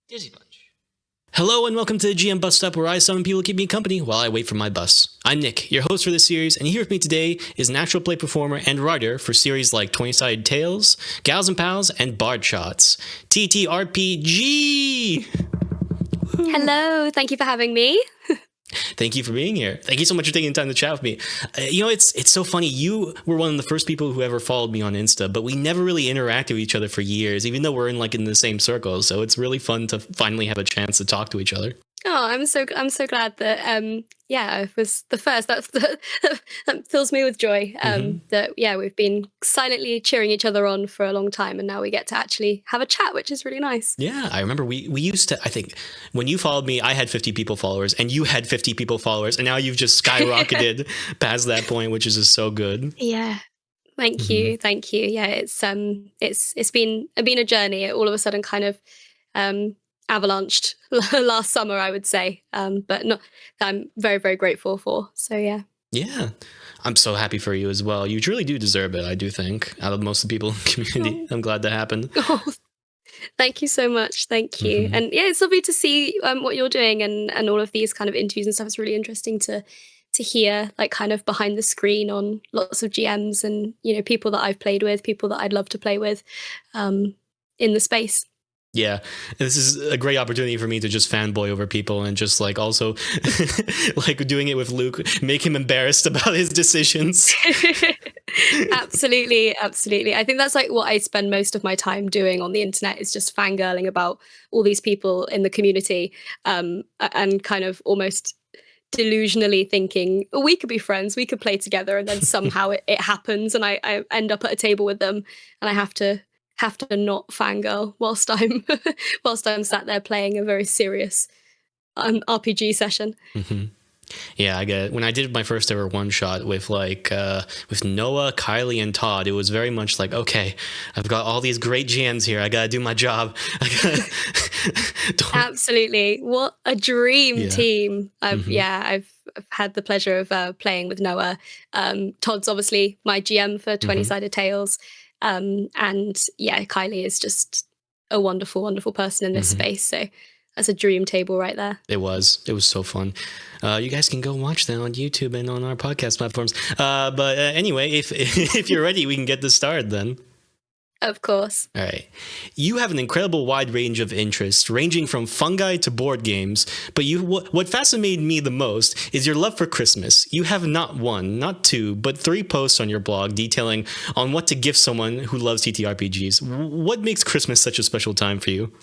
DizzyPunch. Hello and welcome to the GM Bus Stop, where I summon people to keep me company while I wait for my bus. I'm Nick, your host for this series, and here with me today is an actual play performer and writer for series like 20-Sided Tales, Gals and Pals, and Bard Shots, Feat.TTRP-Gee! Hello, thank you for having me. Thank you for being here. Thank you so much for taking the time to chat with me. It's so funny. You were one of the first people who ever followed me on Insta, but we never really interacted with each other for years, even though we're in the same circles. So it's really fun to finally have a chance to talk to each other. Oh, I'm so glad that I was the first. That fills me with joy. That we've been silently cheering each other on for a long time, and now we get to actually have a chat, which is really nice. Yeah, I remember we used to. I think when you followed me, I had 50 people followers, and you had 50 people followers, and now you've just skyrocketed past that point, which is just so good. Yeah. Thank you. Yeah, it's been a journey. All of a sudden, kind of avalanched last summer, I would say, but not I'm very, very grateful for. So yeah. I'm so happy for you as well. You truly do deserve it, I do think, out of most of the people in the community. I'm glad that happened. Oh, thank you so much. Thank you. And yeah, it's lovely to see what you're doing and all of these kind of interviews and stuff. It's really interesting to hear, like, kind of behind the screen on lots of GMs and, you know, people that I've played with, people that I'd love to play with in the space. Yeah, this is a great opportunity for me to just fanboy over people and just also like doing it with Luke, make him embarrassed about his decisions. Absolutely. I think that's like what I spend most of my time doing on the internet, is just fangirling about all these people in the community, and kind of almost delusionally thinking, oh, we could be friends, we could play together, and then somehow it happens and I end up at a table with them and I have to not fangirl whilst I'm sat there playing a very serious RPG session. Yeah, I get it. When I did my first ever one shot with Noah, Kylie, and Todd, it was very much like, okay, I've got all these great GMs here. I gotta do my job. Absolutely, what a dream team! I've had the pleasure of playing with Noah. Todd's obviously my GM for 20-Sided Tales. And yeah, Kylie is just a wonderful, wonderful person in this space. So that's a dream table right there. It was so fun. You guys can go watch that on YouTube and on our podcast platforms. But anyway, if you're ready, we can get this started then. Of course. All right. You have an incredible wide range of interests, ranging from fungi to board games. But what fascinated me the most is your love for Christmas. You have not one, not two, but 3 posts on your blog detailing on what to gift someone who loves TTRPGs. What makes Christmas such a special time for you?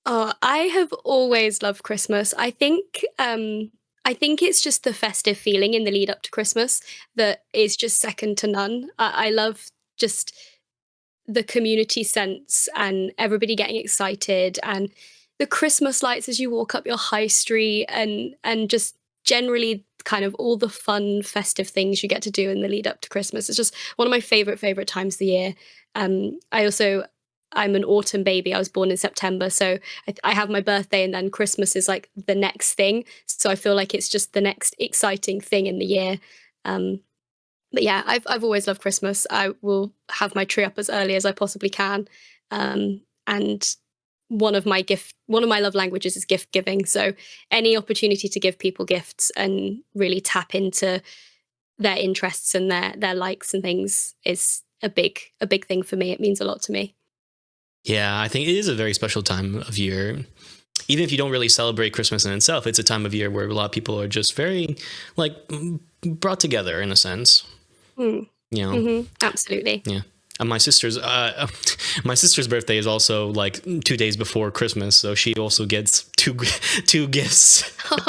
Oh, I have always loved Christmas. I think it's just the festive feeling in the lead up to Christmas that is just second to none. I love just the community sense and everybody getting excited and the Christmas lights as you walk up your high street and just generally kind of all the fun festive things you get to do in the lead up to Christmas. It's just one of my favorite times of the year. I'm an autumn baby. I was born in September, so I have my birthday and then Christmas is like the next thing. So I feel like it's just the next exciting thing in the year. But yeah, I've always loved Christmas. I will have my tree up as early as I possibly can. And one of my love languages is gift giving. So any opportunity to give people gifts and really tap into their interests and their likes and things is a big thing for me. It means a lot to me. Yeah, I think it is a very special time of year. Even if you don't really celebrate Christmas in itself, it's a time of year where a lot of people are just very brought together in a sense. You know, absolutely. Yeah. My sister's birthday is also 2 days before Christmas, so she also gets two gifts at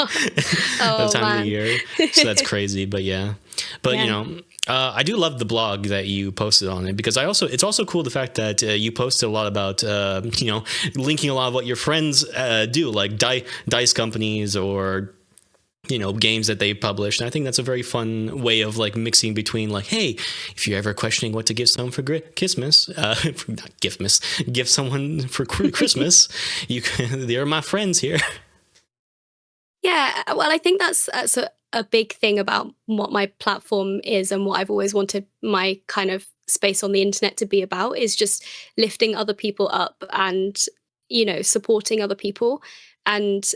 the time of the year. So that's crazy, but yeah. But you know, I do love the blog that you posted on it, because it's also cool the fact that you posted a lot about linking a lot of what your friends do, like dice companies or games that they published. And I think that's a very fun way of mixing between hey, if you're ever questioning what to give someone for Christmas, give someone for Christmas, they're my friends here. Yeah, well, I think that's a big thing about what my platform is and what I've always wanted my kind of space on the internet to be about, is just lifting other people up and supporting other people. And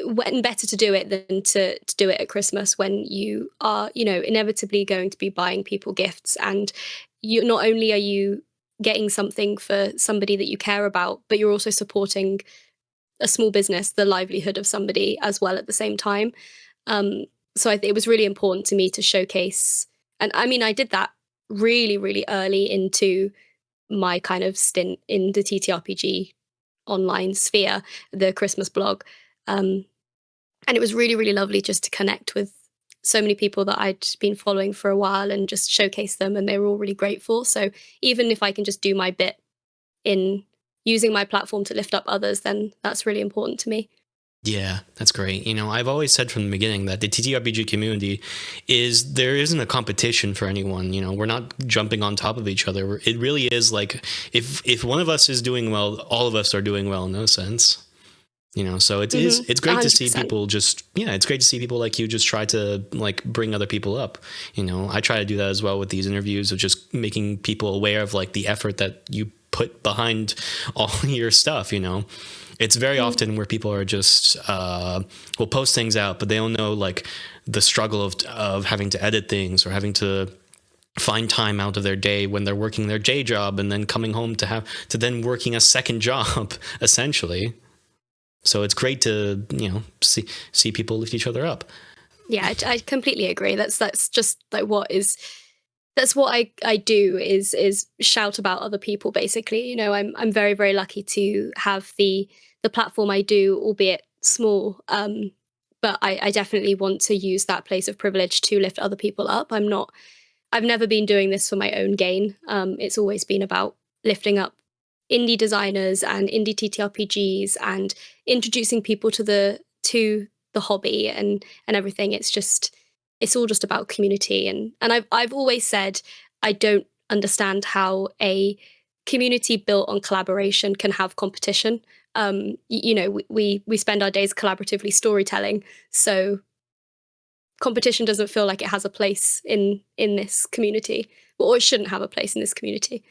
when better to do it than to do it at Christmas, when you are, inevitably going to be buying people gifts, and you not only are you getting something for somebody that you care about, but you're also supporting a small business, the livelihood of somebody as well at the same time. Um, so it was really important to me to showcase, and I mean, I did that really, really early into my kind of stint in the TTRPG online sphere, the Christmas blog. Um, and it was really, really lovely just to connect with so many people that I'd been following for a while and just showcase them. And they were all really grateful. So even if I can just do my bit in using my platform to lift up others, then that's really important to me. Yeah, that's great. I've always said from the beginning that the TTRPG community there isn't a competition for anyone. We're not jumping on top of each other. It really is like if one of us is doing well, all of us are doing well in no sense. So it's great to see people it's great to see people like you just try to like bring other people up. I try to do that as well with these interviews, of just making people aware of like the effort that you put behind all your stuff. It's very often where people are just will post things out, but they don't know like the struggle of having to edit things, or having to find time out of their day when they're working their day job and then coming home to then working a second job essentially. So it's great to see people lift each other up. Yeah, I completely agree. That's just like that's what I do is shout about other people basically. I'm very, very lucky to have the platform I do, albeit small. But I definitely want to use that place of privilege to lift other people up. I've never been doing this for my own gain. It's always been about lifting up indie designers and indie TTRPGs and introducing people to the hobby and everything. It's all just about community. And I've always said I don't understand how a community built on collaboration can have competition. We spend our days collaboratively storytelling, so competition doesn't feel like it has a place in this community, or it shouldn't have a place in this community.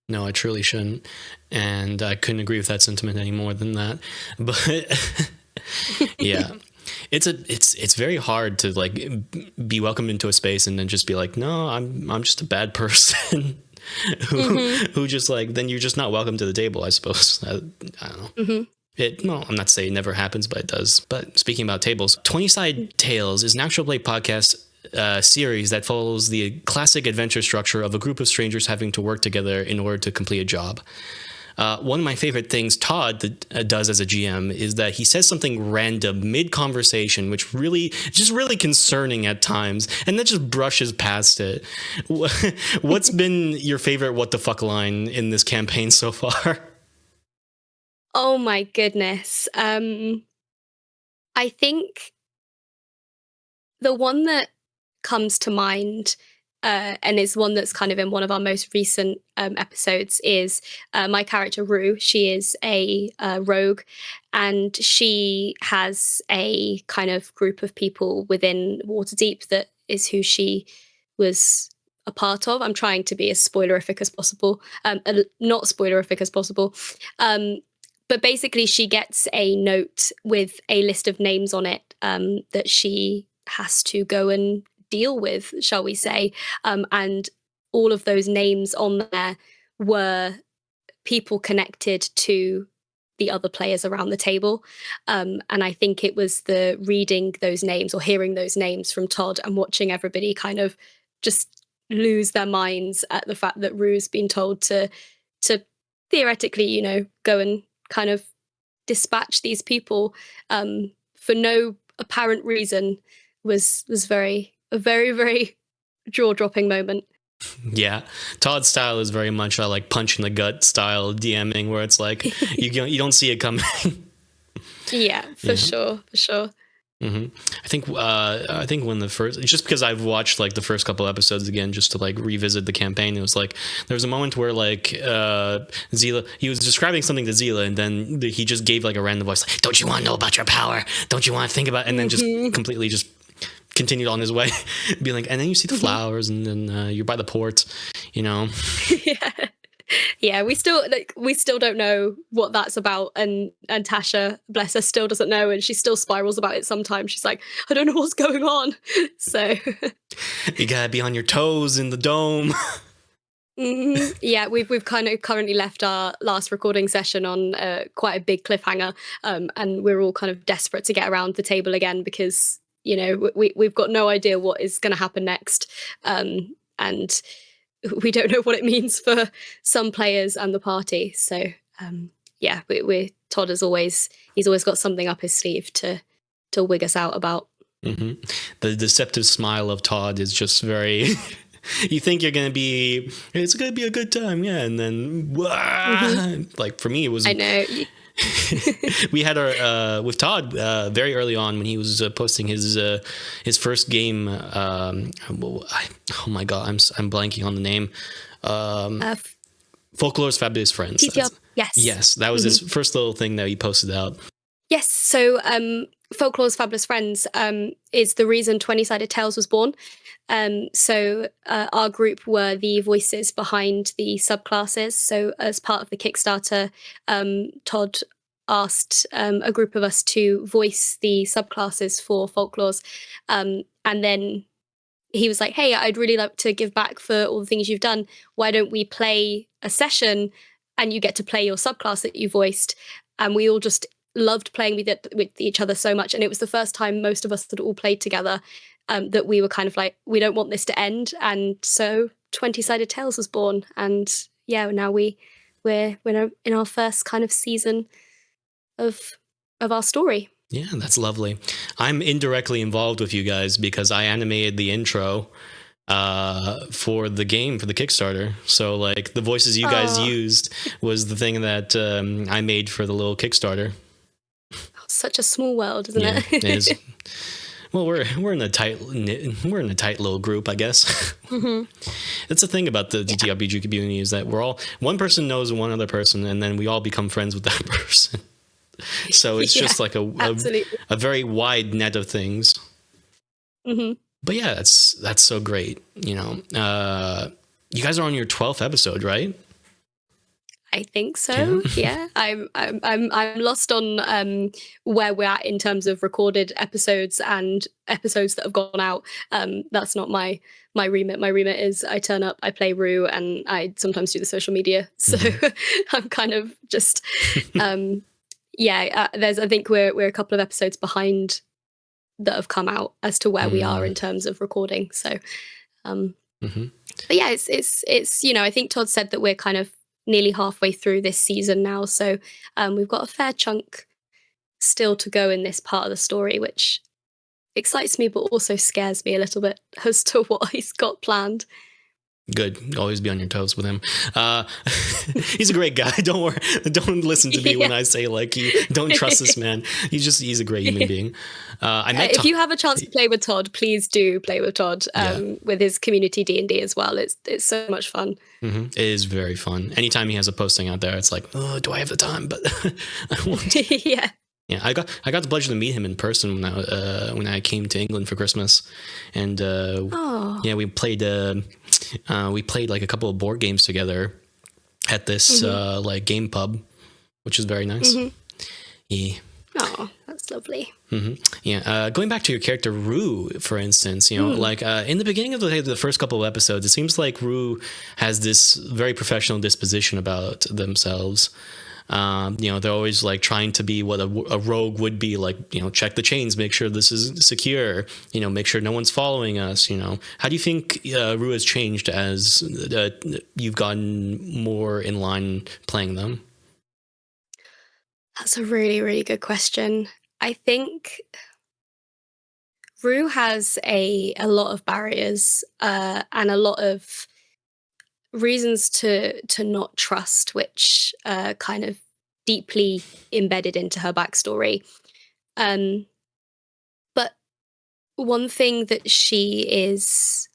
No, it truly shouldn't. And I couldn't agree with that sentiment any more than that. But yeah, it's very hard to like be welcomed into a space and then just be like, no, I'm just a bad person who just like, then you're just not welcome to the table, I suppose. I don't know. I'm not saying it never happens, but it does. But speaking about tables, 20-Side Tales is an actual play podcast series that follows the classic adventure structure of a group of strangers having to work together in order to complete a job. One of my favorite things Todd does as a GM is that he says something random mid-conversation, which really concerning at times, and then just brushes past it. What's been your favorite what the fuck line in this campaign so far? Oh my goodness. I think the one that comes to mind, and is one that's kind of in one of our most recent episodes, is my character Rue. She is a rogue, and she has a kind of group of people within Waterdeep that is who she was a part of. I'm trying to be as spoilerific as possible, not spoilerific as possible. But basically, she gets a note with a list of names on it that she has to go and deal with, shall we say. And all of those names on there were people connected to the other players around the table. And I think it was the reading those names or hearing those names from Todd and watching everybody kind of just lose their minds at the fact that Rue's been told to theoretically, go and kind of dispatch these people for no apparent reason was a very, very jaw-dropping moment. Yeah, Todd's style is very much like punch in the gut style DMing, where it's like you don't see it coming. Yeah, for sure. Mm-hmm. I think when the first, just because I've watched like the first couple episodes again just to like revisit the campaign, it was like there was a moment where like Zila, he was describing something to Zila, and then he just gave like a random voice like, "Don't you want to know about your power? Don't you want to think about?" And then just completely just continued on his way, being like, and then you see the flowers, and then you're by the port, Yeah. Yeah, we still don't know what that's about, and Tasha, bless her, still doesn't know, and she still spirals about it sometimes. She's like, I don't know what's going on. So you gotta be on your toes in the dome. Yeah, we've kind of currently left our last recording session on quite a big cliffhanger, and we're all kind of desperate to get around the table again because we've got no idea what is going to happen next, and we don't know what it means for some players and the party. So yeah, we Todd he's always got something up his sleeve to wig us out about. Mm-hmm. The deceptive smile of Todd is just very. You think it's gonna be a good time, yeah, and then like for me it was. I know. We had our with Todd very early on when he was posting his first game. Oh my god, I'm blanking on the name. Folklore's Fabulous Friends. Yes, that was his first little thing that he posted out. Yes, so Folklore's Fabulous Friends is the reason 20-Sided Tales was born. So our group were the voices behind the subclasses. So as part of the Kickstarter, Todd asked a group of us to voice the subclasses for Folklores. And then he was like, hey, I'd really like to give back for all the things you've done. Why don't we play a session and you get to play your subclass that you voiced? And we all just loved playing with each other so much. And it was the first time most of us had all played together, that we were kind of like, we don't want this to end. And so 20-Sided Tales was born. And yeah, now we're in our first kind of season of our story. Yeah, that's lovely. I'm indirectly involved with you guys because I animated the intro for the game, for the Kickstarter. So like the voices you guys used was the thing that I made for the little Kickstarter. Such a small world, isn't it? It is. Well, we're in a tight little group, I guess. That's the thing about the DTRPG community, is that we're all, one person knows one other person, and then we all become friends with that person. So it's just like a very wide net of things. But yeah, that's so great. You guys are on your 12th episode, right? I think so. Yeah. I'm lost on where we're at in terms of recorded episodes and episodes that have gone out. That's not my remit. My remit is I turn up, I play Rue, and I sometimes do the social media. So I'm kind of just I think we're a couple of episodes behind that have come out as to where we are in terms of recording. So but yeah, it's I think Todd said that we're kind of nearly halfway through this season now, so we've got a fair chunk still to go in this part of the story, which excites me but also scares me a little bit as to what he's got planned. Good. Always be on your toes with him. He's a great guy. Don't worry. Don't listen to me when I say like don't trust this man. He's a great human being. I met if you have a chance to play with Todd, please do play with Todd with his community D&D as well. It's so much fun. It is very fun. Anytime he has a posting out there, it's like, oh, do I have the time? But I won't. Yeah, I got the pleasure to meet him in person when I came to England for Christmas, and we played like a couple of board games together at this like game pub, which is very nice. Yeah. Oh, that's lovely. Yeah. Going back to your character Rue, for instance, like in the beginning of the first couple of episodes, it seems like Rue has this very professional disposition about themselves. They're always like trying to be what a rogue would be, like, check the chains, make sure this is secure, make sure no one's following us. How do you think Rue has changed as you've gotten more in line playing them? That's a really, really good question. I think Rue has a lot of barriers and a lot of reasons to not trust, which kind of deeply embedded into her backstory. But one thing that she is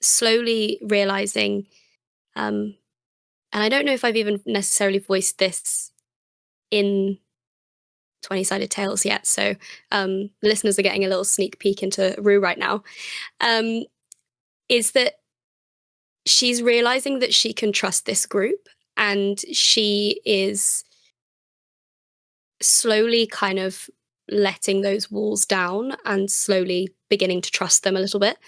slowly realizing, and I don't know if I've even necessarily voiced this in 20-Sided Tales yet, so the listeners are getting a little sneak peek into Rue right now, is that she's realizing that she can trust this group, and she is slowly kind of letting those walls down and slowly beginning to trust them a little bit.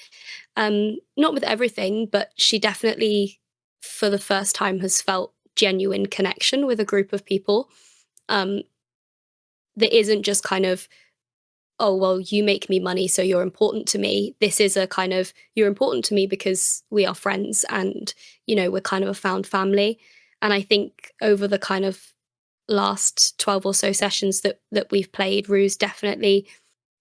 Not with everything, but she definitely, for the first time, has felt genuine connection with a group of people, um, that isn't just kind of, oh, well, you make me money, so you're important to me. This is a kind of, you're important to me because we are friends and, we're kind of a found family. And I think over the kind of last 12 or so sessions that we've played, Rue's definitely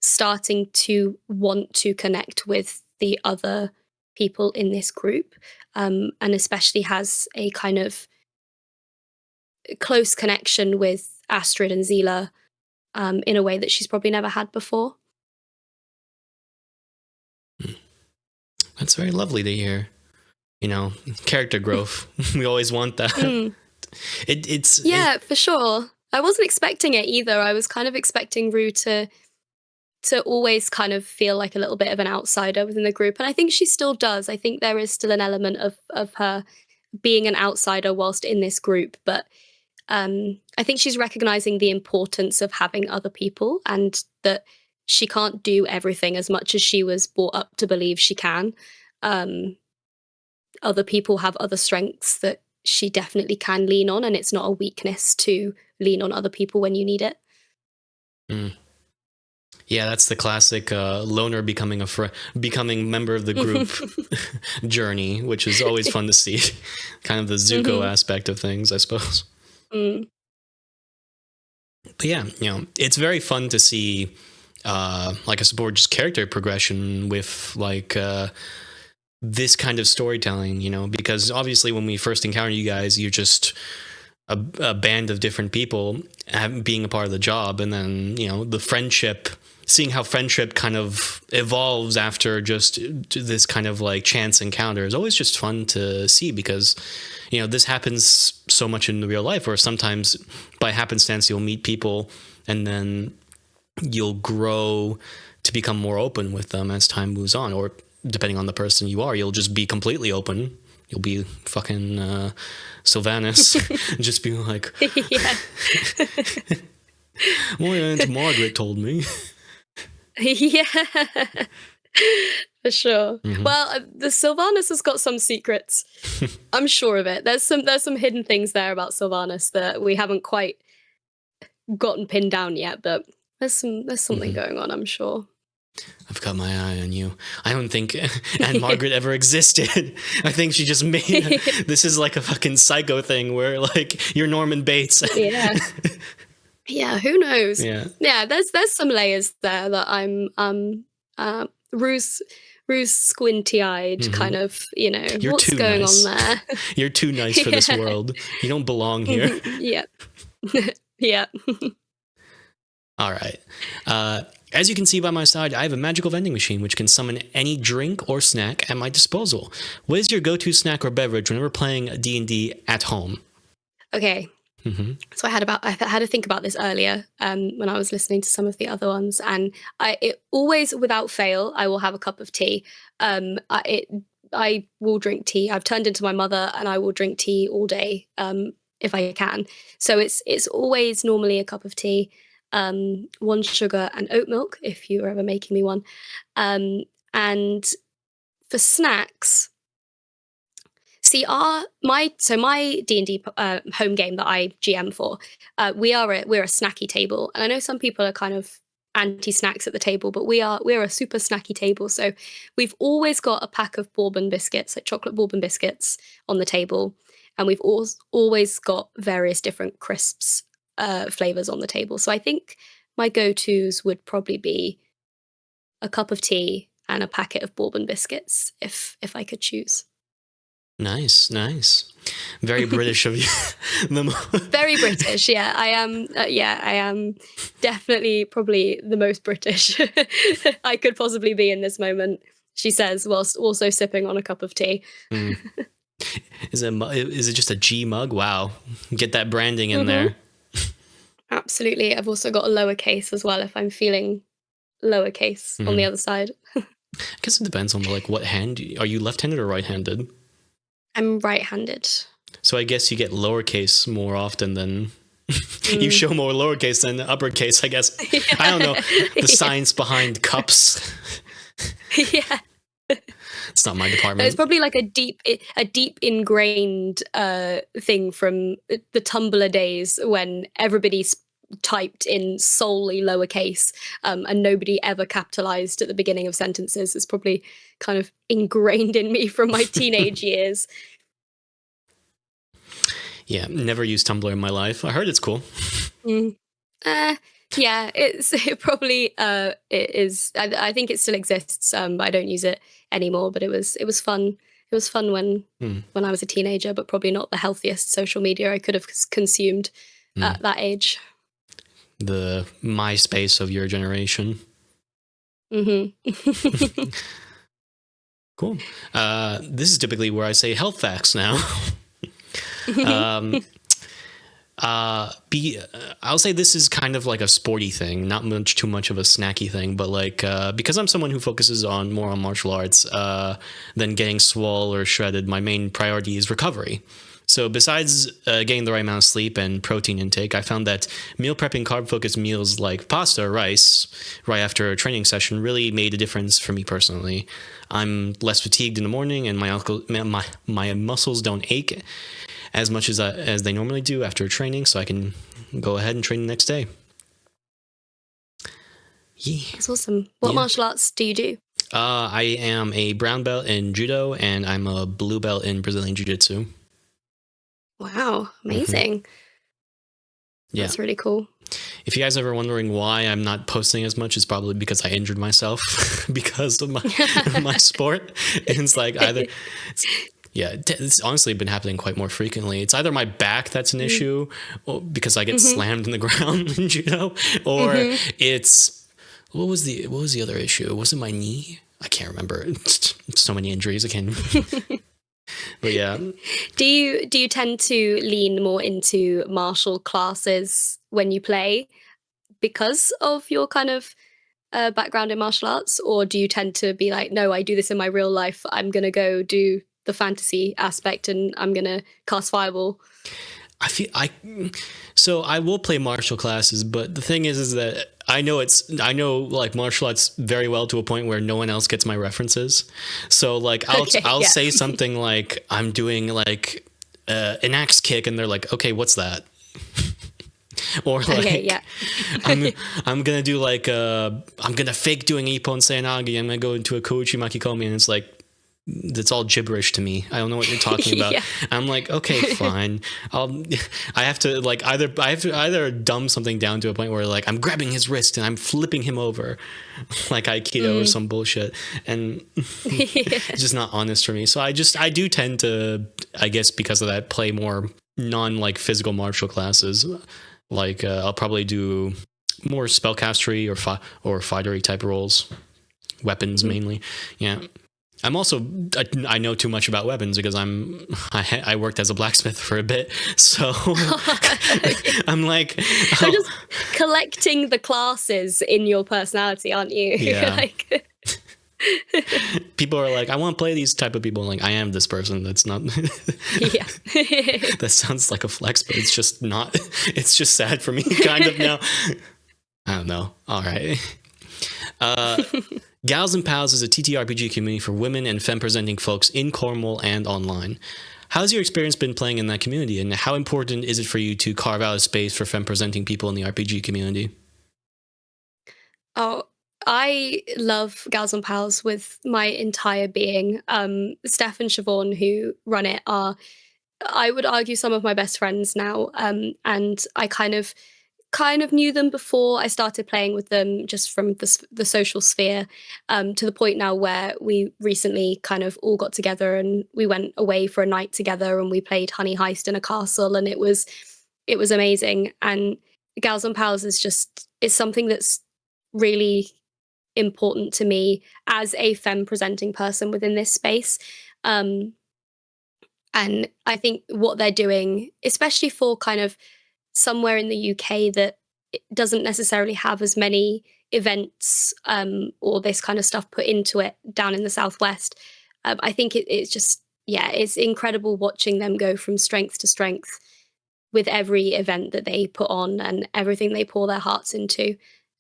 starting to want to connect with the other people in this group, and especially has a kind of close connection with Astrid and Zila, in a way that she's probably never had before. That's very lovely to hear. Character growth. We always want that. For sure. I wasn't expecting it either. I was kind of expecting Rue to always kind of feel like a little bit of an outsider within the group, and I think she still does. I think there is still an element of her being an outsider whilst in this group, but I think she's recognizing the importance of having other people, and that she can't do everything as much as she was brought up to believe she can. Other people have other strengths that she definitely can lean on, and it's not a weakness to lean on other people when you need it. Yeah, that's the classic loner becoming becoming member of the group journey, which is always fun to see. Kind of the Zuko aspect of things, I suppose. But yeah, it's very fun to see, like, I suppose, just character progression with this kind of storytelling, because obviously when we first encounter you guys, you're just a band of different people being a part of the job, and then the friendship, seeing how friendship kind of evolves after just this kind of like chance encounter is always just fun to see, because this happens so much in the real life, where sometimes by happenstance you'll meet people and then you'll grow to become more open with them as time moves on, or depending on the person you are, you'll just be completely open. You'll be fucking Sylvanas, just being like, yeah. My Aunt Margaret told me. Yeah, for sure. Well, the Sylvanas has got some secrets. I'm sure of it. There's some hidden things there about Sylvanas that we haven't quite gotten pinned down yet, but there's something going on, I'm sure. I've got my eye on you. I don't think Aunt Margaret ever existed. I think she just made this is like a fucking Psycho thing where like you're Norman Bates. Yeah. Yeah, who knows? Yeah. There's some layers there that I'm Rue's squinty-eyed kind of, You're what's going on there? You're too nice for this world. You don't belong here. Yeah. Yeah. All right. As you can see by my side, I have a magical vending machine which can summon any drink or snack at my disposal. What is your go-to snack or beverage whenever playing D&D at home? Okay. So I had to think about this earlier when I was listening to some of the other ones, and it always, without fail, I will have a cup of tea. I will drink tea. I've turned into my mother, and I will drink tea all day if I can. So it's always normally a cup of tea, one sugar and oat milk if you're ever making me one, and for snacks. See, my D&D home game that I GM for, we're a snacky table, and I know some people are kind of anti-snacks at the table, but we're a super snacky table. So we've always got a pack of bourbon biscuits, like chocolate bourbon biscuits, on the table, and we've always got various different crisps flavors on the table. So I think my go-tos would probably be a cup of tea and a packet of bourbon biscuits, if I could choose. Nice. Very British of you. Very British, yeah. I am definitely probably the most British I could possibly be in this moment, she says, whilst also sipping on a cup of tea. Is it just a G mug? Wow. Get that branding in there. Absolutely. I've also got a lowercase as well if I'm feeling lowercase on the other side. I guess it depends on what hand. Are you left-handed or right-handed? I'm right-handed. So I guess you get lowercase more often than you show more lowercase than uppercase, I guess. I don't know the science behind cups. Yeah. It's not my It's department. probably like a deep ingrained thing from the Tumblr days when everybody's typed in solely lowercase and nobody ever capitalized at the beginning of sentences. It's probably kind of ingrained in me from my teenage years. Yeah, never used Tumblr in my life. I heard it's cool. Yeah, it probably it is. I think it still exists. I don't use it anymore, but it was fun. It was fun when I was a teenager, but probably not the healthiest social media I could have consumed at that age. The MySpace of your generation. Cool. This is typically where I say health facts now. I'll say this is kind of like a sporty thing, not too much of a snacky thing, but like because I'm someone who focuses more on martial arts than getting swole or shredded, my main priority is recovery. So besides getting the right amount of sleep and protein intake, I found that meal prepping carb-focused meals like pasta or rice right after a training session really made a difference for me personally. I'm less fatigued in the morning, and my muscles don't ache as much as they normally do after training, so I can go ahead and train the next day. Yeah. That's awesome. What martial arts do you do? I am a brown belt in judo, and I'm a blue belt in Brazilian jiu-jitsu. Wow, amazing. Yeah. That's really cool. If you guys are ever wondering why I'm not posting as much, it's probably because I injured myself because of my sport. And it's like it's honestly been happening quite more frequently. It's either my back that's an issue because I get slammed in the ground in judo, or it's what was the other issue? Was it my knee? I can't remember. So many injuries. I can't. But yeah. Do you tend to lean more into martial classes when you play because of your kind of background in martial arts, or do you tend to be like, no, I do this in my real life. I'm gonna go do the fantasy aspect and I'm gonna cast fireball? So I will play martial classes, but the thing is that I know like martial arts very well to a point where no one else gets my references. So like I'll say something like I'm doing like an axe kick, and they're like, okay, what's that? Or like I'm gonna do like I'm gonna fake doing Ippon Seanagi. I'm gonna go into a Kouchi Makikomi, and it's like that's all gibberish to me. I don't know what you're talking about. I'm like, okay, fine. I have to either dumb something down to a point where like I'm grabbing his wrist and I'm flipping him over like Aikido or some bullshit, and it's just not honest for me. So I do tend to, I guess because of that, play more non like physical martial classes. Like I'll probably do more spellcastery or fightery type roles, weapons mainly. Yeah. I'm also I know too much about weapons because I worked as a blacksmith for a bit, so I'm like you're just collecting the classes in your personality, aren't you? Yeah. Like, people are like, I want to play these type of people. I'm like, I am this person. That's not. Yeah. That sounds like a flex, but it's just not. It's just sad for me, kind of now. I don't know. All right. Gals and Pals is a TTRPG community for women and femme-presenting folks in Cornwall and online. How's your experience been playing in that community, and how important is it for you to carve out a space for femme-presenting people in the RPG community? Oh, I love Gals and Pals with my entire being. Steph and Siobhan, who run it, are, I would argue, some of my best friends now. And I kind of knew them before I started playing with them, just from the social sphere, to the point now where we recently kind of all got together and we went away for a night together and we played Honey Heist in a castle, and it was amazing. And Gals and Pals is something that's really important to me as a femme presenting person within this space. And I think what they're doing, especially for kind of somewhere in the UK that doesn't necessarily have as many events or this kind of stuff put into it down in the Southwest, I think it's just, yeah, it's incredible watching them go from strength to strength with every event that they put on and everything they pour their hearts into.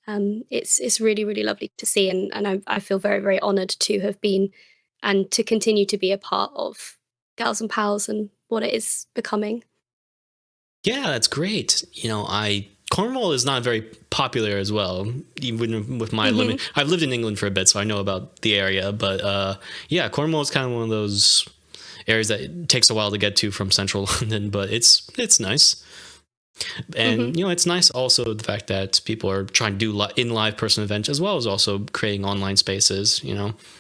It's really, really lovely to see, and I feel very, very honoured to have been and to continue to be a part of Gals and Pals and what it is becoming. Yeah, that's great. Cornwall is not very popular as well, even with my Mhm. limit. I've lived in England for a bit, so I know about the area. But yeah, Cornwall is kind of one of those areas that it takes a while to get to from central London, but it's nice. Mhm. And it's nice also the fact that people are trying to do in live person events as well as also creating online spaces.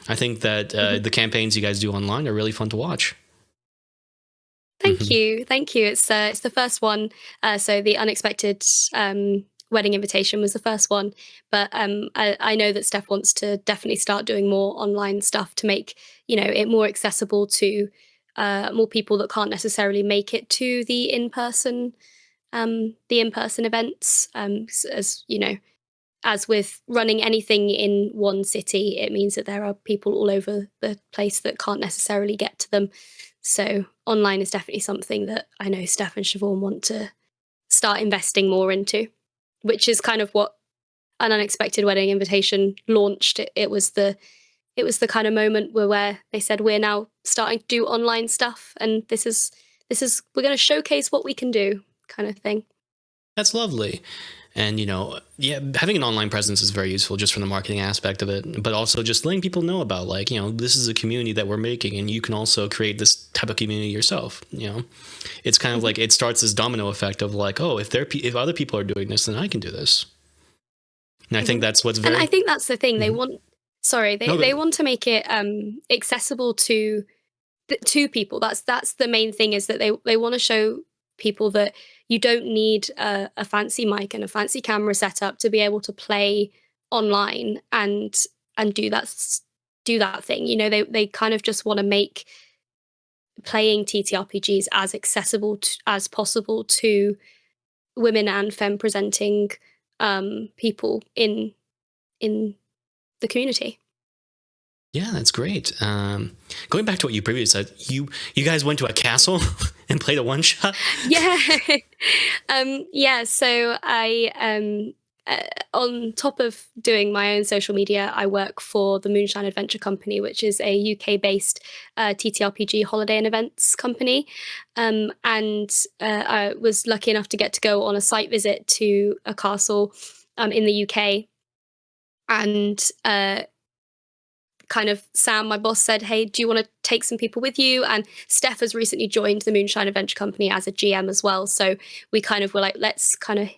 I think that Mhm. the campaigns you guys do online are really fun to watch. Thank you, thank you. It's the first one. So the unexpected wedding invitation was the first one, but I know that Steph wants to definitely start doing more online stuff to make it more accessible to more people that can't necessarily make it to the in person events. As you know, as with running anything in one city, it means that there are people all over the place that can't necessarily get to them. So online is definitely something that I know Steph and Siobhan want to start investing more into, which is kind of what an unexpected wedding invitation launched. It was the kind of moment where they said we're now starting to do online stuff, and this is we're going to showcase what we can do, kind of thing. That's lovely. And, yeah, having an online presence is very useful just from the marketing aspect of it, but also just letting people know about this is a community that we're making and you can also create this type of community yourself. It's kind of Mhm. like it starts this domino effect of like, oh, if other people are doing this, then I can do this. And I think Mhm. that's what's And I very, think that's the thing. They Mhm. want sorry, No, they want to make it accessible to people. That's the main thing, is that they want to show people that you don't need a fancy mic and a fancy camera setup to be able to play online and do that thing. They kind of just want to make playing TTRPGs as accessible as possible to women and femme presenting people in the community. yeah, that's great. Going back to what you previously said, you guys went to a castle and played a one shot. Yeah. Yeah, so on top of doing my own social media, I work for the Moonshine Adventure Company, which is a UK-based TTRPG holiday and events company. And I was lucky enough to get to go on a site visit to a castle in the UK. And kind of Sam, my boss, said, "Hey, do you want to take some people with you?" And Steph has recently joined the Moonshine Adventure Company as a GM as well. So we kind of were like, let's kind of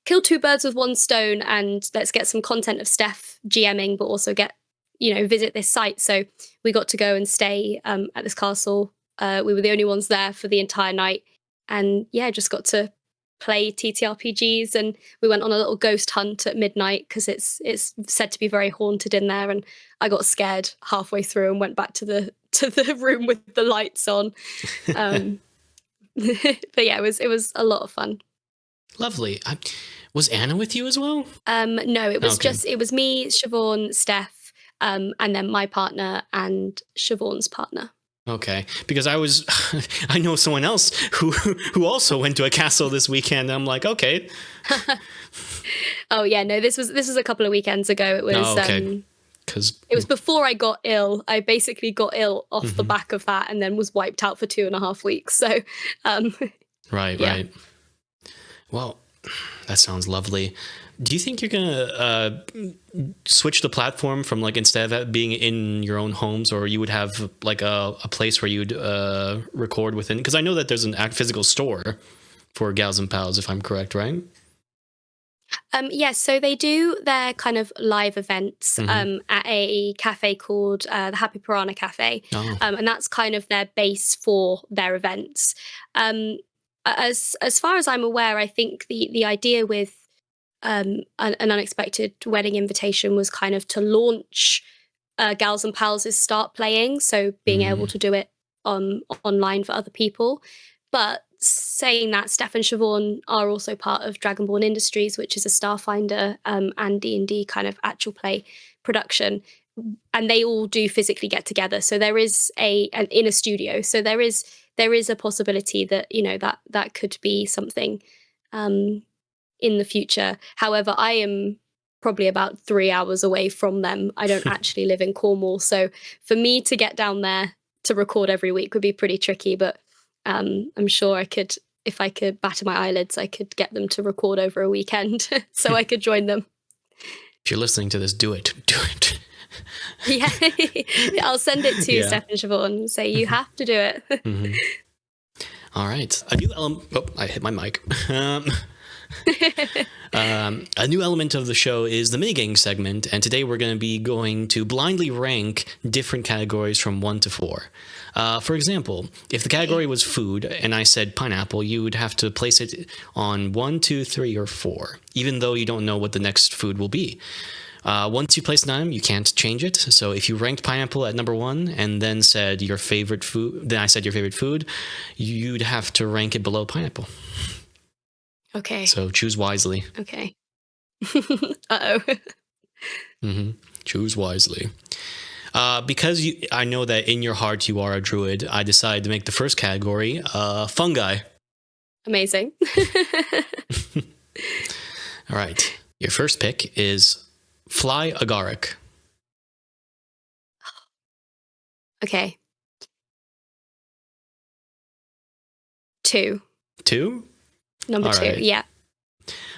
kill two birds with one stone, and let's get some content of Steph GMing, but also get visit this site. So we got to go and stay at this castle. We were the only ones there for the entire night, and yeah, just got to play TTRPGs, and we went on a little ghost hunt at midnight because it's said to be very haunted in there, and I got scared halfway through and went back to the room with the lights on. Um, but yeah, it was a lot of fun. Lovely. Was Anna with you as well? No, Okay. it was me, Siobhan, Steph, and then my partner and Siobhan's partner. Okay, because I know someone else who also went to a castle this weekend. I'm like, okay, Oh yeah, no, this was a couple of weekends ago. It was oh, okay, um because it was before I got ill. I basically got ill off the back of that and then was wiped out for 2.5 weeks. So um right, yeah. right. Well, that sounds lovely. Do you think you're gonna switch the platform from like instead of it being in your own homes, or you would have like a place where you'd record within? Because I know that there's an physical store for Gals and Pals, if I'm correct, right? Yes, so they do their kind of live events Mm-hmm. at a cafe called the Happy Piranha Cafe, Oh. and that's kind of their base for their events. As far as I'm aware, I think the idea with an unexpected wedding invitation was kind of to launch Gals and Pals' start playing, so being able Mm. to do it online for other people. But saying that, Steph and Siobhan are also part of Dragonborn Industries, which is a Starfinder and D&D kind of actual play production. and they all do physically get together. So there is an in a studio. So there is a possibility that, that could be something in the future. However, I am probably about 3 hours away from them. I don't actually live in Cornwall, so for me to get down there to record every week would be pretty tricky, but I'm sure I could, if I could batter my eyelids, I could get them to record over a weekend so I could join them. If you're listening to this, do it. Do it. Yeah. I'll send it to Stefan Siobhan and say, you have to do it. All right. A new element. Oh, I hit my mic. A new element of the show is the minigames segment, and today we're going to be going to blindly rank different categories from 1 to 4. For example, if the category was food and I said pineapple, you would have to place it on 1, 2, 3, or 4, even though you don't know what the next food will be. Once you place an item, you can't change it. So if you ranked pineapple at number 1 and then said your favorite food, then I said your favorite food, you'd have to rank it below pineapple. Okay. So choose wisely. Okay. Uh-oh. Choose wisely. Because I know that in your heart you are a druid, I decided to make the first category fungi. Amazing. All right. Your first pick is fly agaric. Okay. 2. 2? Number All 2, right. yeah.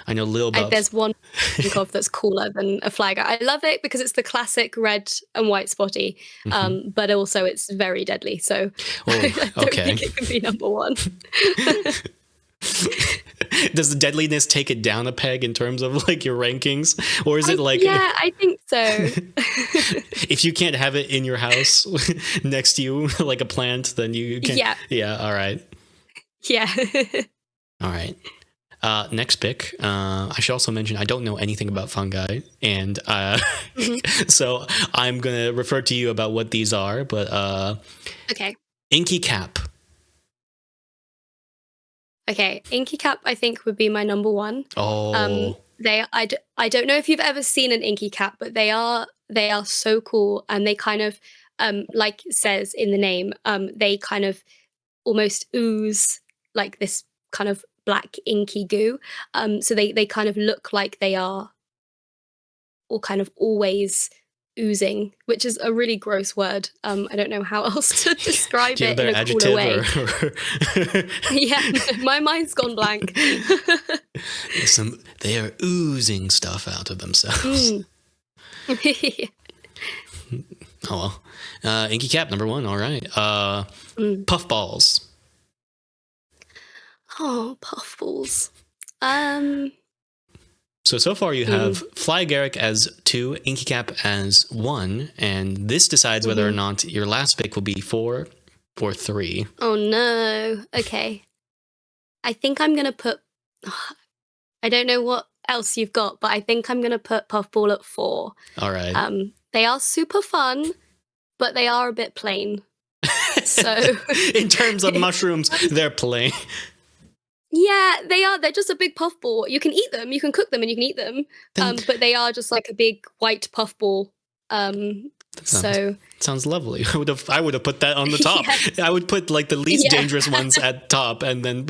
I know Lil Buff. There's one I think of that's cooler than a flag. I love it because it's the classic red and white spotty, but also it's very deadly. So I don't think it can be number 1. Does the deadliness take it down a peg in terms of like your rankings, or is it like? Yeah, I think so. If you can't have it in your house next to you like a plant, then you can. Yeah. All right. Yeah. All right. Next pick. I should also mention I don't know anything about fungi, and so I'm gonna refer to you about what these are. But okay. Inky cap. Okay, inky cap I think would be my number 1. Oh. I don't know if you've ever seen an inky cap, but they are so cool, and they kind of like it says in the name, they kind of almost ooze like this kind of black inky goo. So they kind of look like they are all kind of always oozing, which is a really gross word. I don't know how else to describe it in a cooler way. Yeah, my mind's gone blank. They are oozing stuff out of themselves. Oh well. Inky cap number 1. All right. Puffballs. Oh, puffballs. So far you have fly agaric as 2, inky cap as 1, and this decides whether or not your last pick will be 4 or 3. Oh no. Okay. I think I'm gonna put. I don't know what else you've got, but I think I'm gonna put puffball at 4. All right. They are super fun, but they are a bit plain. So in terms of mushrooms, they're plain. Yeah, they are. They're just a big puffball. You can eat them, you can cook them, and you can eat them. But they are just like a big white puffball. Sounds lovely. I would have put that on the top. I would put like the least dangerous ones at top, and then.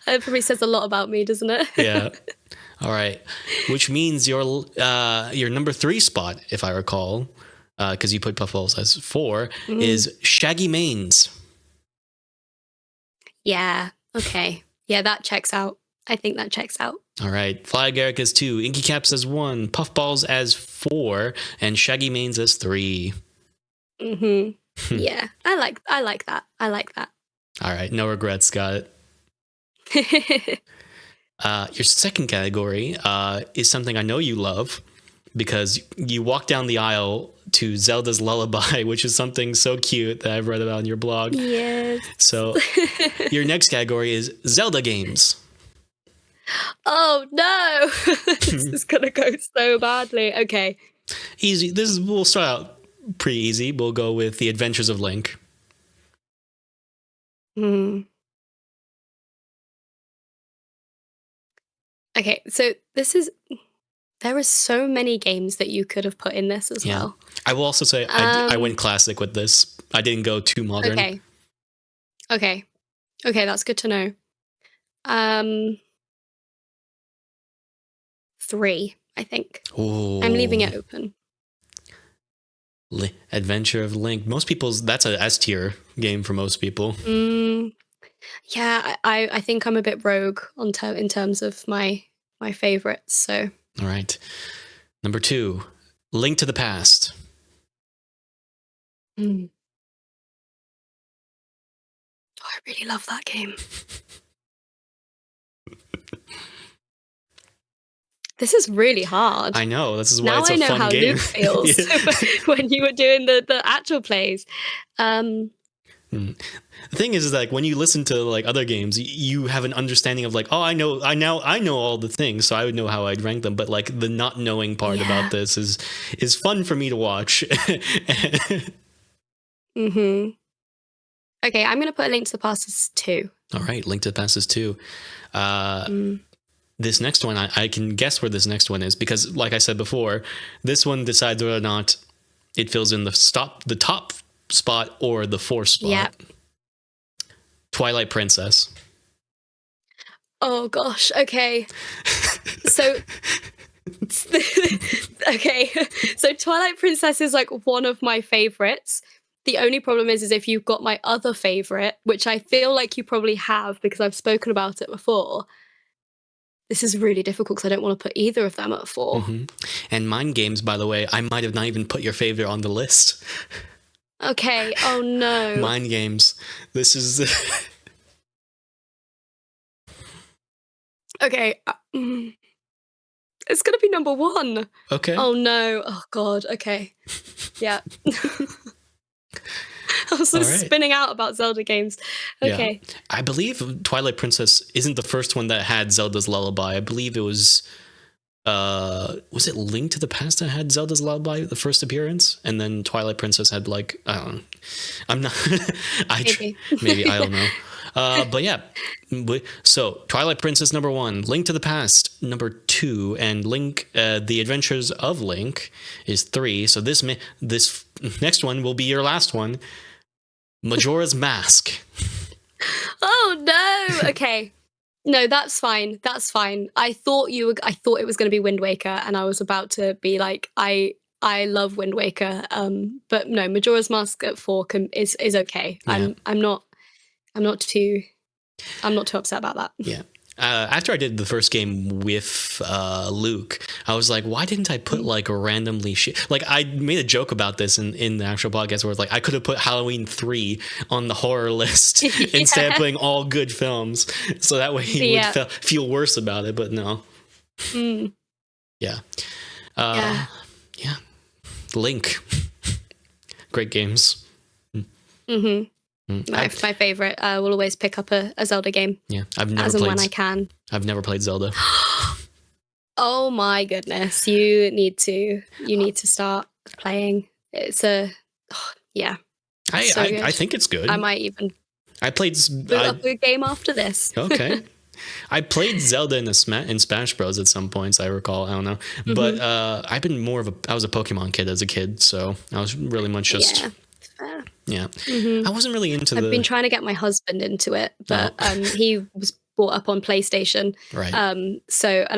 It probably says a lot about me, doesn't it? Yeah. All right. Which means your number 3 spot, if I recall, because you put puffballs as 4, is shaggy manes. Yeah. Okay. Yeah, that checks out. I think that checks out. All right. Fly agaric as 2, inky caps as 1, puffballs as 4, and shaggy manes as 3. Yeah, I like that. I like that. All right. No regrets. Got it. Your second category is something I know you love because you walk down the aisle to Zelda's Lullaby, which is something so cute that I've read about on your blog. Yes. So your next category is Zelda games. Oh no, this is gonna go so badly. Okay. Easy. We'll start out pretty easy. We'll go with The Adventures of Link. Okay, so this is There are so many games that you could have put in this as well. I will also say I went classic with this. I didn't go too modern. Okay, that's good to know. 3, I think. Ooh. I'm leaving it open. Adventure of Link. Most people's that's a S tier game for most people. Yeah, I think I'm a bit rogue in terms of my favorites. So. All right. Number 2, Link to the Past. Oh, I really love that game. This is really hard. I know. This is why now it's a I know fun how game. Luke feels when you were doing the actual plays. The thing is like when you listen to like other games, you have an understanding of like, oh, I know all the things, so I would know how I'd rank them. But like the not knowing part about this is fun for me to watch. Okay, I'm gonna put A Link to the Past as 2. All right, Link to the Past is 2. This next one, I can guess where this next one is because, like I said before, this one decides whether or not it fills in the top spot or the 4th spot. Yep. Twilight Princess. Oh gosh. Okay. So. Okay. So Twilight Princess is like one of my favorites. The only problem is if you've got my other favorite, which I feel like you probably have because I've spoken about it before. This is really difficult because I don't want to put either of them at 4. And Mind Games, by the way, I might have not even put your favorite on the list. Okay. Oh no. Mind Games. This is. Okay. It's gonna be number 1. Okay. Oh no. Oh god. Okay. Yeah. I was sort of spinning out about Zelda games. Okay. Yeah. I believe Twilight Princess isn't the first one that had Zelda's Lullaby. I believe it was it Link to the Past that had Zelda's Lullaby, the first appearance? And then Twilight Princess had like, I don't know. I'm not... maybe, I don't know. But yeah, so Twilight Princess number 1, Link to the Past number 2, and Link, The Adventures of Link is 3. So this next one will be your last one, Majora's Mask. Oh no! Okay, no, that's fine. That's fine. I thought it was going to be Wind Waker, and I was about to be like, I love Wind Waker. But no, Majora's Mask at 4 is okay. Yeah. I'm not too upset about that. Yeah. After I did the first game with Luke, I was like, why didn't I put like a randomly like I made a joke about this in the actual podcast where it's like I could have put Halloween 3 on the horror list instead of putting all good films, so that way he would feel worse about it. But no. Yeah. Yeah. Link. Great games. My favorite. I will always pick up a Zelda game. Yeah, I've never as and when I can. I've never played Zelda. Oh my goodness, you need to start playing. It's yeah. I think it's good. I might even. I played up a game after this. Okay. I played Zelda in Smash Bros at some points, I recall. I don't know, but I've been I was a Pokemon kid as a kid, so I was really much just. Yeah. I wasn't really into I've been trying to get my husband into it, but he was brought up on PlayStation. Right. And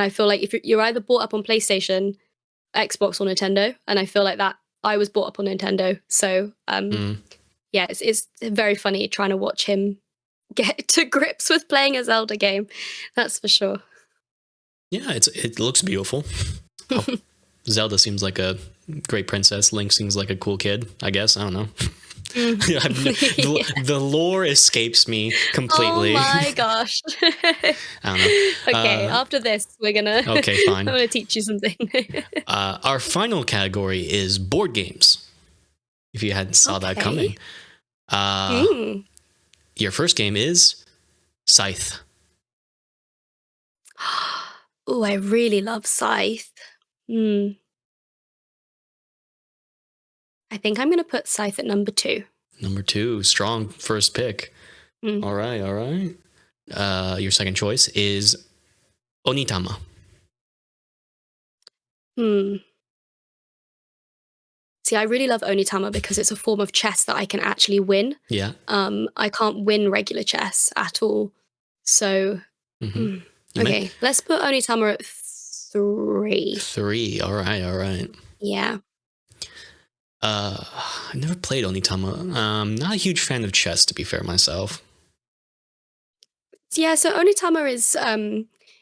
I feel like if you're either brought up on PlayStation, Xbox, or Nintendo, and I feel like that I was brought up on Nintendo. So yeah, it's very funny trying to watch him get to grips with playing a Zelda game. That's for sure. Yeah, it looks beautiful. Zelda seems like a great princess. Link seems like a cool kid, I guess. I don't know. The lore escapes me completely. Oh my gosh. I don't know. Okay, after this, we're gonna. Okay, fine. I'm gonna teach you something. Our final category is board games. If you hadn't saw that coming, your first game is Scythe. Oh, I really love Scythe. I think I'm going to put Scythe at number 2. Number 2, strong first pick. All right. Your second choice is Onitama. Hmm. See, I really love Onitama because it's a form of chess that I can actually win. Yeah. I can't win regular chess at all. So, Mm-hmm. mm, You may okay, let's put Onitama at 3. 3. All right. All right. Yeah. I never played Onitama. Not a huge fan of chess, to be fair myself. Yeah, so Onitama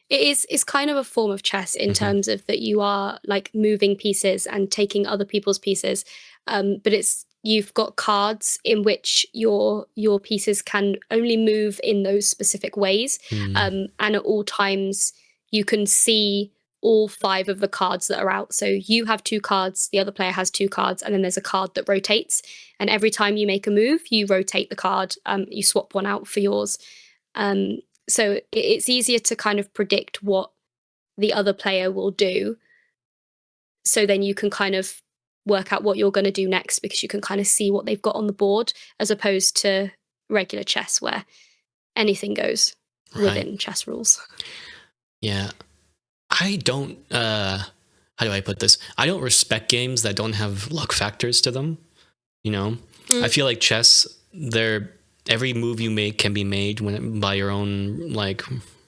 is kind of a form of chess in Mm-hmm. terms of that you are like moving pieces and taking other people's pieces. But it's you've got cards in which your pieces can only move in those specific ways. Mm. And at all times you can see all 5 of the cards that are out. So you have 2 cards, the other player has 2 cards, and then there's a card that rotates. And every time you make a move, you rotate the card, you swap one out for yours. Um, so it's easier to kind of predict what the other player will do. So then you can kind of work out what you're going to do next because you can kind of see what they've got on the board, as opposed to regular chess where anything goes Right. within chess rules. Yeah. I don't, how do I put this? I don't respect games that don't have luck factors to them. You know, I feel like chess, every move you make can be made by your own like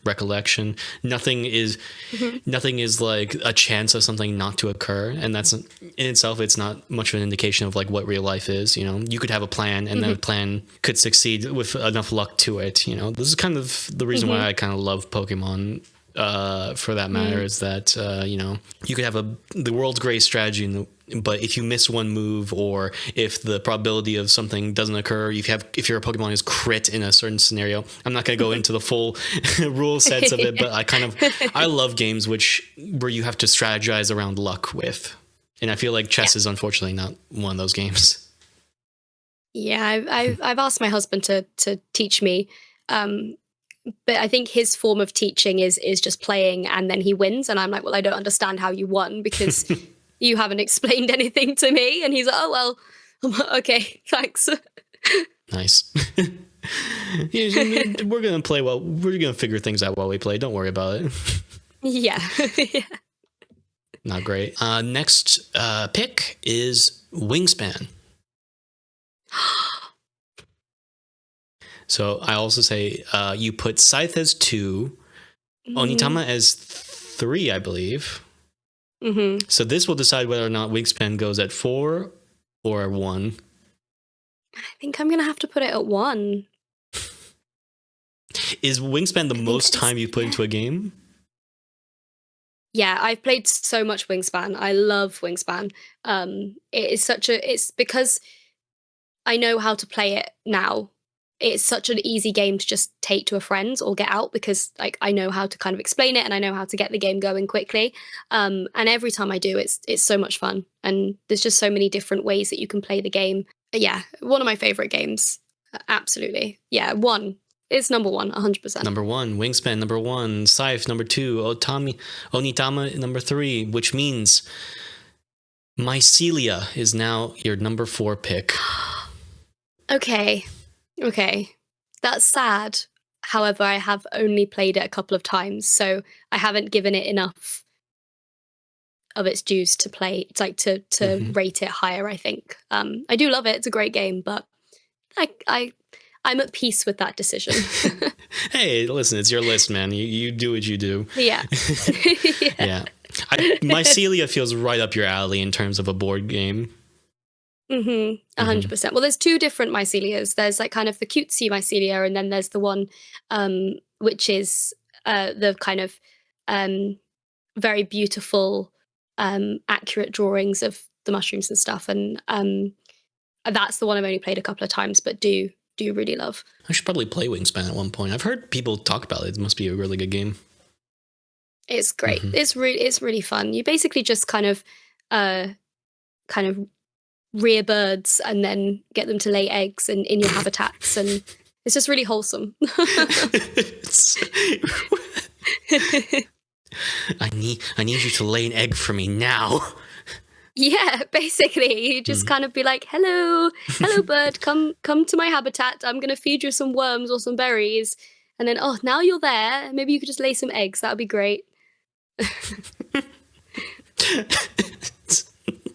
recollection. Nothing is like a chance of something not to occur, and that's in itself, it's not much of an indication of like what real life is. You know, you could have a plan, and the plan could succeed with enough luck to it. You know, this is kind of the reason why I kind of love Pokemon. For that matter, is that you know, you could have the world's greatest strategy, but if you miss one move, or if the probability of something doesn't occur, if your Pokemon is crit in a certain scenario, I'm not going to go into the full rule sets of it, but I love games where you have to strategize around luck with, and I feel like chess is unfortunately not one of those games. Yeah, I've asked my husband to teach me, but I think his form of teaching is just playing and then he wins, and I'm like, well, I don't understand how you won because you haven't explained anything to me. And he's like, oh well, I'm like, okay, thanks. Nice. We're gonna play well. We're gonna figure things out while we play. Don't worry about it. Yeah. Yeah. Not great. Next pick is Wingspan. So I also say you put Scythe as 2, Onitama as 3, I believe. Mm-hmm. So this will decide whether or not Wingspan goes at 4 or 1. I think I'm gonna have to put it at 1. Is Wingspan the most time you put into a game? Yeah, I've played so much Wingspan. I love Wingspan. It's because I know how to play it now. It's such an easy game to just take to a friend or get out because like I know how to kind of explain it and I know how to get the game going quickly. And every time I do, it's so much fun. And there's just so many different ways that you can play the game. Yeah, one of my favorite games. Absolutely. Yeah, one. It's number 1, 100%. Number 1, Wingspan number 1, Scythe number 2, Onitama number 3, which means Mycelia is now your number 4 pick. Okay. That's sad. However, I have only played it a couple of times, so I haven't given it enough of its dues to play, to rate it higher, I think. I do love it. It's a great game, but I'm at peace with that decision. Hey, listen, it's your list, man. You do what you do. Yeah. Yeah. Mycelia feels right up your alley in terms of a board game. 100%. Well, there's 2 different mycelias. There's like kind of the cutesy mycelia, and then there's the one which is the kind of very beautiful, accurate drawings of the mushrooms and stuff. And that's the one I've only played a couple of times, but do really love. I should probably play Wingspan at one point. I've heard people talk about it. It must be a really good game. It's great. It's really fun. You basically just kind of rear birds and then get them to lay eggs in your habitats, and it's just really wholesome. I need you to lay an egg for me now. Yeah, basically, you just kind of be like, hello bird, come to my habitat. I'm gonna feed you some worms or some berries, and then now you're there. Maybe you could just lay some eggs. That would be great.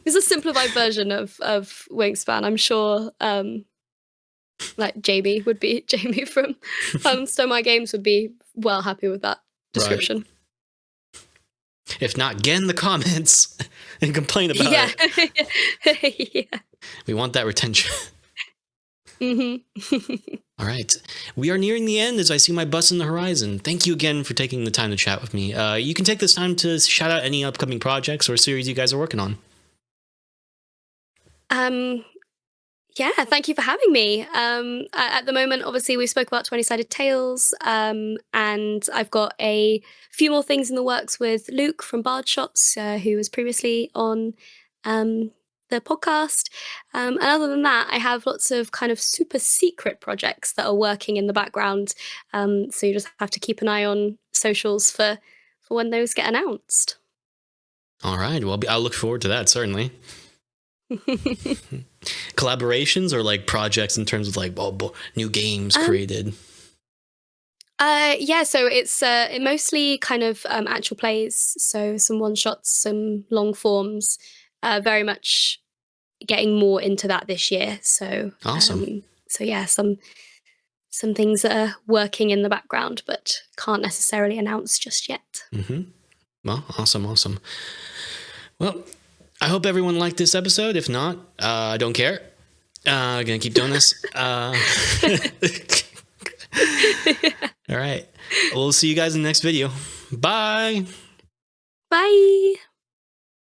It's a simplified version of Wingspan. I'm sure like Jamie from Stone My Games would be well happy with that description. Right. If not, get in the comments and complain about it. Yeah. We want that retention. All right. We are nearing the end as I see my bus in the horizon. Thank you again for taking the time to chat with me. You can take this time to shout out any upcoming projects or series you guys are working on. Yeah, thank you for having me. At the moment, obviously, we spoke about 20-Sided Tales, and I've got a few more things in the works with Luke from Bard Shots, who was previously on the podcast. And other than that, I have lots of kind of super secret projects that are working in the background. So you just have to keep an eye on socials for when those get announced. All right. Well, I'll look forward to that, certainly. Collaborations or like projects in terms of like new games created? Yeah, so it's mostly kind of actual plays, so some one shots, some long forms, very much getting more into that this year. So awesome. So yeah, some things that are working in the background but can't necessarily announce just yet. Well, awesome. Well, I hope everyone liked this episode. If not, I don't care. I'm gonna keep doing this. All right. We'll see you guys in the next video. Bye. Bye.